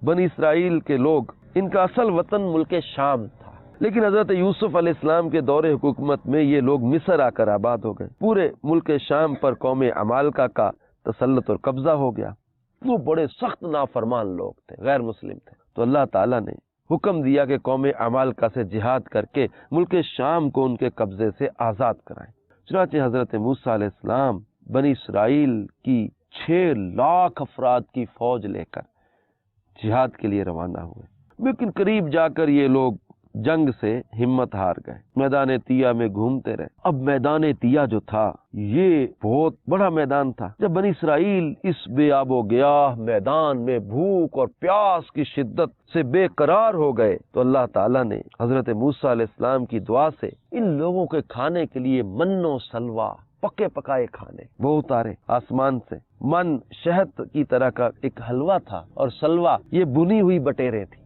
بنی اسرائیل کے لوگ، ان کا اصل وطن ملک شام تھا، لیکن حضرت یوسف علیہ السلام کے دور حکومت میں یہ لوگ مصر آ کر آباد ہو گئے۔ پورے ملک شام پر قوم عمالقہ کا تسلط اور قبضہ ہو گیا۔ وہ بڑے سخت نافرمان لوگ تھے، غیر مسلم تھے، تو اللہ تعالیٰ نے حکم دیا کہ قوم عمالقہ سے جہاد کر کے ملک شام کو ان کے قبضے سے آزاد کرائیں۔ چنانچہ حضرت موسیٰ علیہ السلام بنی اسرائیل کی 6 لاکھ افراد کی فوج لے کر جہاد کے لیے روانہ ہوئے، لیکن قریب جا کر یہ لوگ جنگ سے ہمت ہار گئے، میدان تیہ میں گھومتے رہے۔ اب میدان تیہ جو تھا یہ بہت بڑا میدان تھا۔ جب بنی اسرائیل اس بے آب و گیاہ میدان میں بھوک اور پیاس کی شدت سے بے قرار ہو گئے تو اللہ تعالیٰ نے حضرت موسیٰ علیہ السلام کی دعا سے ان لوگوں کے کھانے کے لیے من و سلوہ، پکے پکائے کھانے وہ اتارے آسمان سے۔ من شہد کی طرح کا ایک حلوہ تھا اور سلوہ یہ بنی ہوئی بٹیریں تھی۔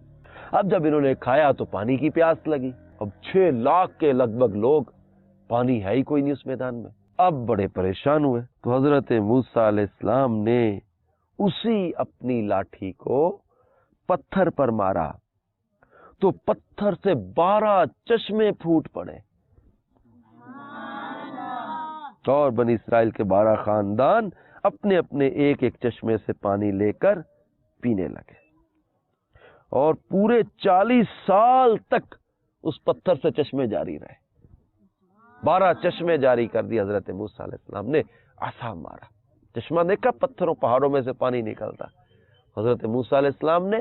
اب جب انہوں نے کھایا تو پانی کی پیاس لگی۔ اب 6 لاکھ کے لگ بھگ لوگ، پانی ہے ہی کوئی نہیں اس میدان میں۔ اب بڑے پریشان ہوئے تو حضرت موسیٰ علیہ السلام نے اسی اپنی لاٹھی کو پتھر پر مارا تو پتھر سے 12 چشمے پھوٹ پڑے اور بنی اسرائیل کے 12 خاندان اپنے اپنے ایک ایک چشمے سے پانی لے کر پینے لگے، اور پورے 40 سال تک اس پتھر سے چشمے جاری رہے۔ 12 چشمے جاری کر دی حضرت موسیٰ علیہ السلام نے، عصا مارا، چشمہ دیکھا پتھروں پہاڑوں میں سے پانی نکلتا، حضرت موسیٰ علیہ السلام نے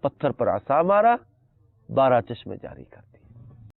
پتھر پر عصا مارا، 12 چشمے جاری کر دی۔